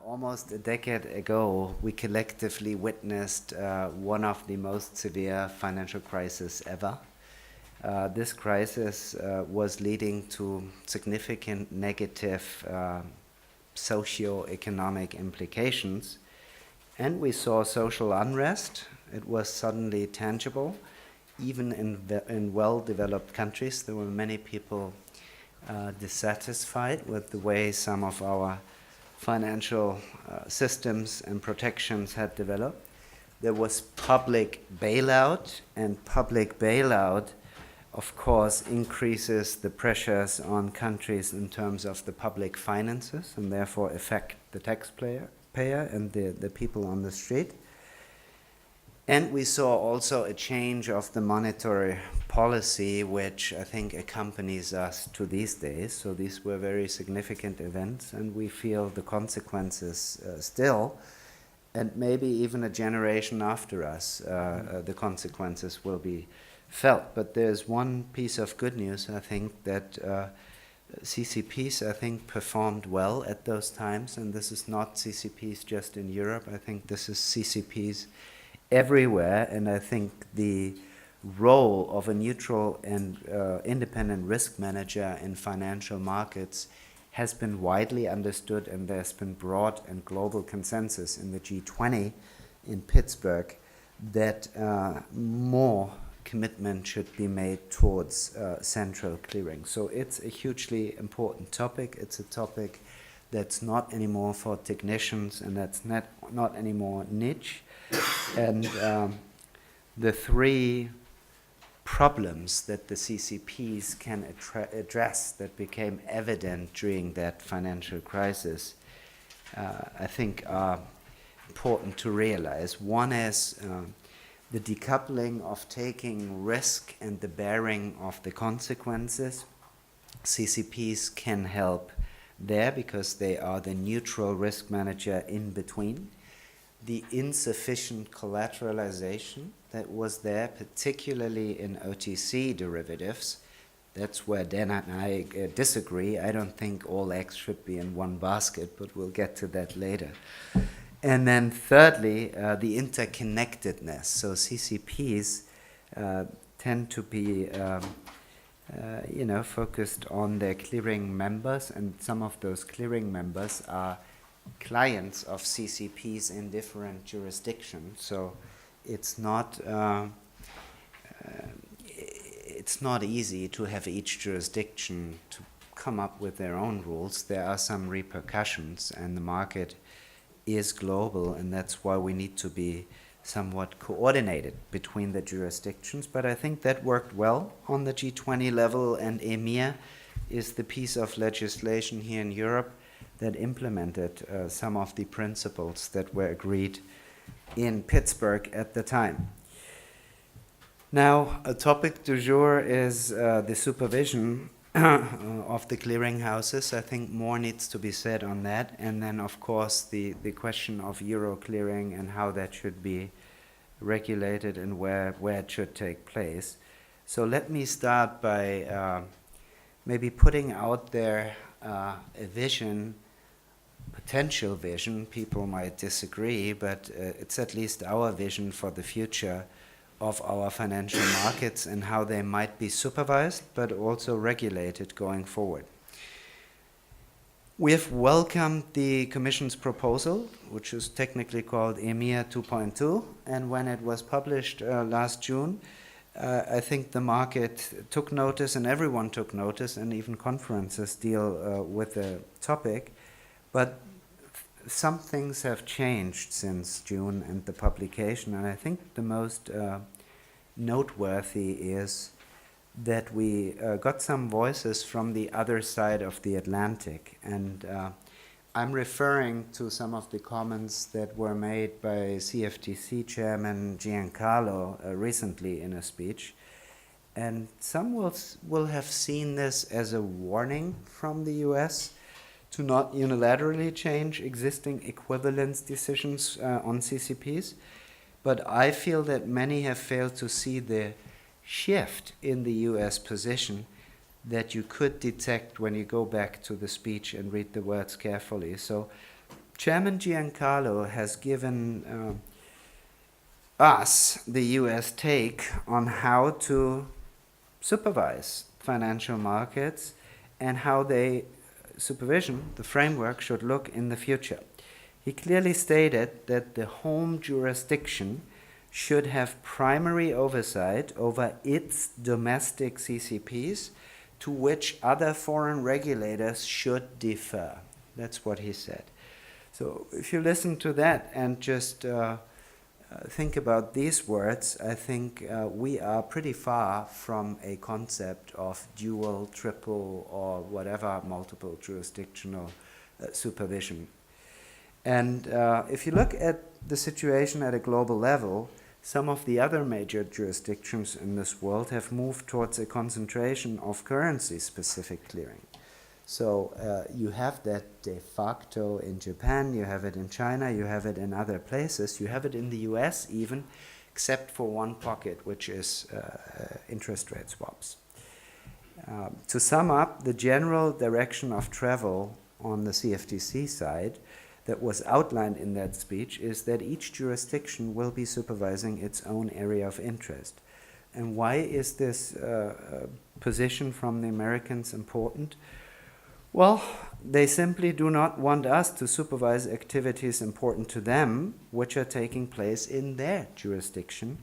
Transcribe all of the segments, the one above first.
Almost a decade ago, we collectively witnessed one of the most severe financial crises ever. This crisis was leading to significant negative socio-economic implications, and we saw social unrest. It was suddenly tangible. Even in well-developed countries, there were many people dissatisfied with the way some of our financial systems and protections had developed. There was public bailout, and public bailout, of course, increases the pressures on countries in terms of the public finances and therefore affect the taxpayer and the people on the street. And we saw also a change of the monetary policy, which I think accompanies us to these days. So these were very significant events, and we feel the consequences still, and maybe even a generation after us, the consequences will be felt. But there's one piece of good news, I think, that CCPs, I think, performed well at those times, and this is not CCPs just in Europe. I think this is CCPs everywhere, and I think the role of a neutral and independent risk manager in financial markets has been widely understood, and there's been broad and global consensus in the G20 in Pittsburgh that more commitment should be made towards central clearing. So it's a hugely important topic. It's a topic that's not anymore for technicians, and that's not anymore niche. And the three problems that the CCPs can address that became evident during that financial crisis, I think are important to realize. One is the decoupling of taking risk and the bearing of the consequences. CCPs can help there because they are the neutral risk manager in between. The insufficient collateralization that was there, particularly in OTC derivatives, that's where Dan and I disagree. I don't think all eggs should be in one basket, but we'll get to that later. And then thirdly, the interconnectedness. So CCPs tend to be focused on their clearing members, and some of those clearing members are clients of CCPs in different jurisdictions. So it's not easy to have each jurisdiction to come up with their own rules. There are some repercussions, and the market is global, and that's why we need to be somewhat coordinated between the jurisdictions. But I think that worked well on the G20 level, and EMIR is the piece of legislation here in Europe that implemented some of the principles that were agreed in Pittsburgh at the time. Now, a topic du jour is the supervision of the clearinghouses. I think more needs to be said on that. And then, of course, the question of euro clearing and how that should be regulated and where it should take place. So let me start by maybe putting out there a vision, potential vision. People might disagree, but it's at least our vision for the future of our financial markets and how they might be supervised but also regulated going forward. We have welcomed the Commission's proposal, which is technically called EMIR 2.2, and when it was published last June, I think the market took notice, and everyone took notice, and even conferences deal with the topic. But some things have changed since June and the publication, and I think the most noteworthy is that we got some voices from the other side of the Atlantic. And I'm referring to some of the comments that were made by CFTC Chairman Giancarlo recently in a speech. And some will have seen this as a warning from the US to not unilaterally change existing equivalence decisions on CCPs. But I feel that many have failed to see the shift in the US position that you could detect when you go back to the speech and read the words carefully. So Chairman Giancarlo has given us the US take on how to supervise financial markets and how supervision, the framework, should look in the future. He clearly stated that the home jurisdiction should have primary oversight over its domestic CCPs, to which other foreign regulators should defer. That's what he said. So if you listen to that and just think about these words, I think we are pretty far from a concept of dual, triple, or whatever multiple jurisdictional supervision. And if you look at the situation at a global level, some of the other major jurisdictions in this world have moved towards a concentration of currency-specific clearing. So you have that de facto in Japan, you have it in China, you have it in other places, you have it in the US even, except for one pocket, which is interest rate swaps. To sum up, the general direction of travel on the CFTC side that was outlined in that speech is that each jurisdiction will be supervising its own area of interest. And why is this position from the Americans important? Well, they simply do not want us to supervise activities important to them, which are taking place in their jurisdiction.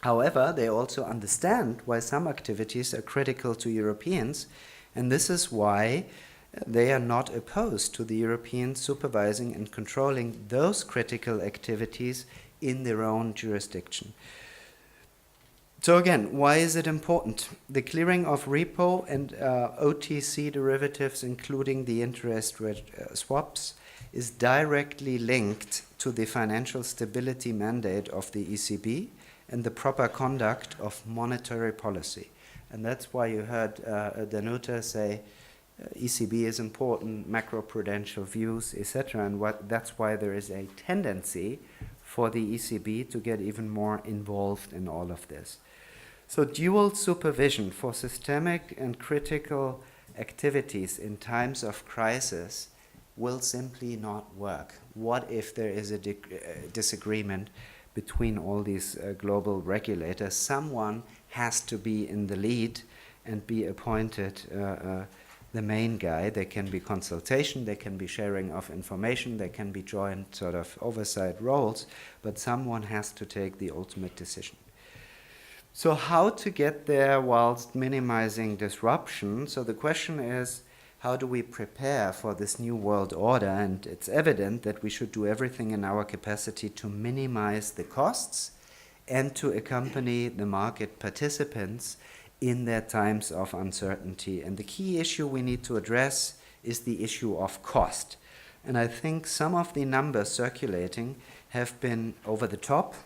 However, they also understand why some activities are critical to Europeans, and this is why they are not opposed to the Europeans supervising and controlling those critical activities in their own jurisdiction. So again, why is it important? The clearing of repo and OTC derivatives, including the interest rate swaps, is directly linked to the financial stability mandate of the ECB and the proper conduct of monetary policy. And that's why you heard Danuta say ECB is important, macroprudential views, etc. And that's why there is a tendency for the ECB to get even more involved in all of this. So dual supervision for systemic and critical activities in times of crisis will simply not work. What if there is a disagreement between all these global regulators? Someone has to be in the lead and be appointed the main guy. There can be consultation, there can be sharing of information, there can be joint sort of oversight roles, but someone has to take the ultimate decision. So how to get there whilst minimizing disruption? So the question is, how do we prepare for this new world order? And it's evident that we should do everything in our capacity to minimize the costs and to accompany the market participants in their times of uncertainty. And the key issue we need to address is the issue of cost. And I think some of the numbers circulating have been over the top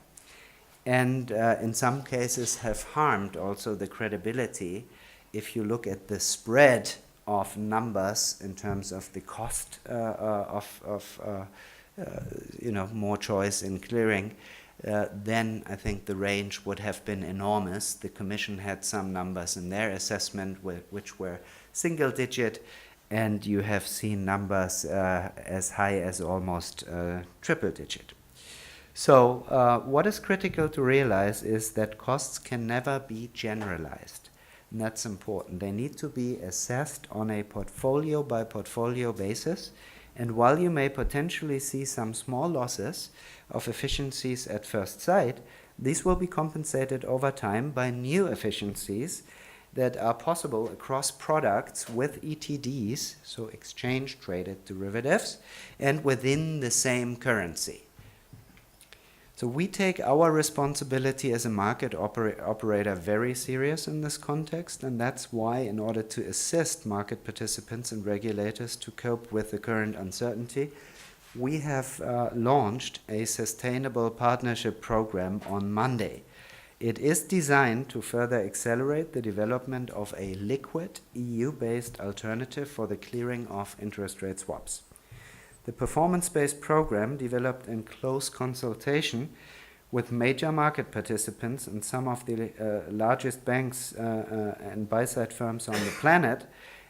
and in some cases have harmed also the credibility if you look at the spread of numbers in terms of the cost of more choice in clearing. Then I think the range would have been enormous. The Commission had some numbers in their assessment which were single digit, and you have seen numbers as high as almost triple digit. So what is critical to realize is that costs can never be generalized. And that's important. They need to be assessed on a portfolio by portfolio basis. And while you may potentially see some small losses of efficiencies at first sight, these will be compensated over time by new efficiencies that are possible across products with ETDs, so exchange-traded derivatives, and within the same currency. So we take our responsibility as a market operator very serious in this context, and that's why, in order to assist market participants and regulators to cope with the current uncertainty, we have launched a sustainable partnership program on Monday. It is designed to further accelerate the development of a liquid EU-based alternative for the clearing of interest rate swaps. The performance-based program, developed in close consultation with major market participants and some of the largest banks and buy-side firms on the planet,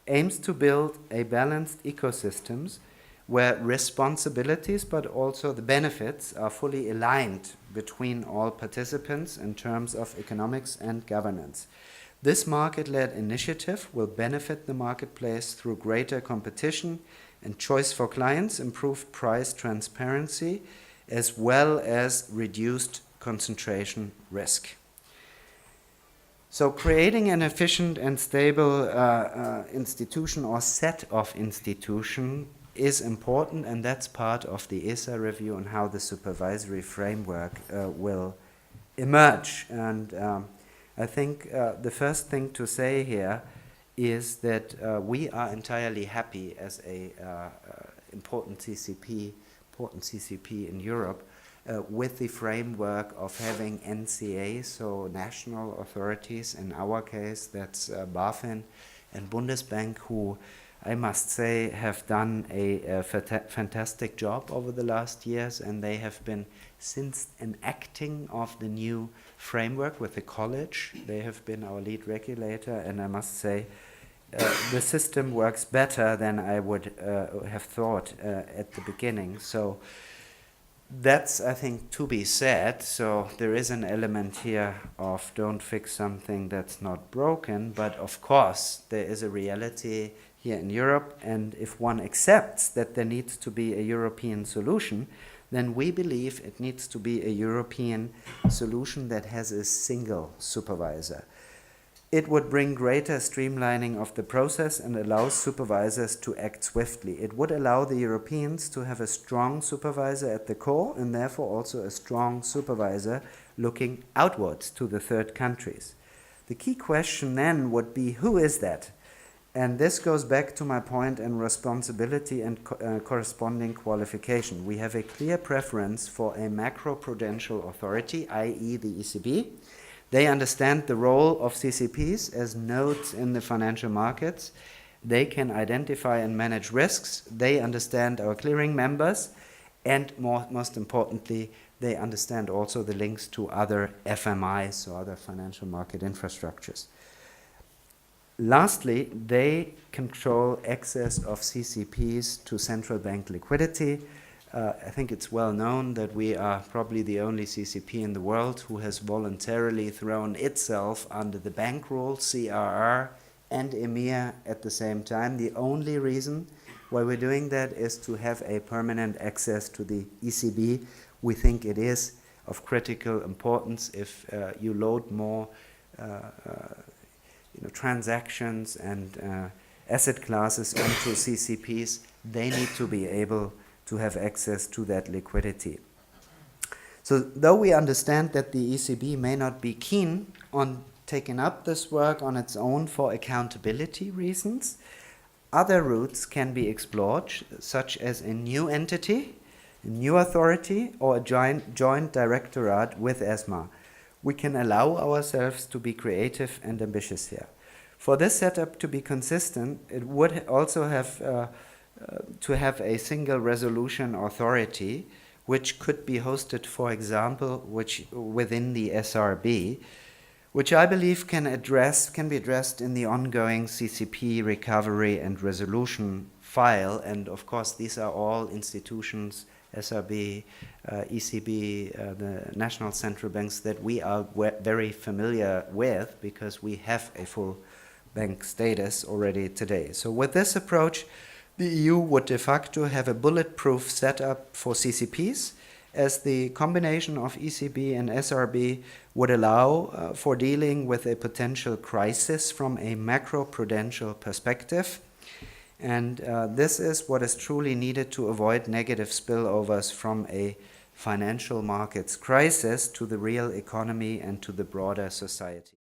aims to build a balanced ecosystem where responsibilities but also the benefits are fully aligned between all participants in terms of economics and governance. This market-led initiative will benefit the marketplace through greater competition and choice for clients, improved price transparency, as well as reduced concentration risk. So creating an efficient and stable institution or set of institutions is important, and that's part of the ESA review on how the supervisory framework will emerge. And I think the first thing to say here is that we are entirely happy as a important CCP in Europe with the framework of having NCA, so national authorities. In our case, that's BaFin and Bundesbank, who I must say have done a fantastic job over the last years, and they have been, since enacting of the new framework with the college, they have been our lead regulator, and I must say the system works better than I would have thought at the beginning. So that's, I think, to be said. So there is an element here of don't fix something that's not broken, but of course there is a reality here in Europe, and if one accepts that there needs to be a European solution, then we believe it needs to be a European solution that has a single supervisor. It would bring greater streamlining of the process and allow supervisors to act swiftly. It would allow the Europeans to have a strong supervisor at the core, and therefore also a strong supervisor looking outwards to the third countries. The key question then would be, who is that? And this goes back to my point in responsibility and corresponding qualification. We have a clear preference for a macroprudential authority, i.e. the ECB. They understand the role of CCPs as nodes in the financial markets. They can identify and manage risks. They understand our clearing members. And most importantly, they understand also the links to other FMIs, so other financial market infrastructures. Lastly, they control access of CCPs to central bank liquidity. I think it's well known that we are probably the only CCP in the world who has voluntarily thrown itself under the bank rule, CRR, and EMIR at the same time. The only reason why we're doing that is to have a permanent access to the ECB. We think it is of critical importance. If you load more transactions and asset classes onto CCPs, they need to be able to have access to that liquidity. So though we understand that the ECB may not be keen on taking up this work on its own for accountability reasons, other routes can be explored, such as a new entity, a new authority, or a joint directorate with ESMA. We can allow ourselves to be creative and ambitious here. For this setup to be consistent, it would also have to have a single resolution authority, which could be hosted, for example, within the SRB, which I believe can be addressed in the ongoing CCP recovery and resolution file. And of course, these are all institutions, SRB, ECB, the national central banks, that we are very familiar with because we have a full bank status already today. So with this approach, the EU would de facto have a bulletproof setup for CCPs, as the combination of ECB and SRB would allow for dealing with a potential crisis from a macroprudential perspective. And this is what is truly needed to avoid negative spillovers from a financial markets crisis to the real economy and to the broader society.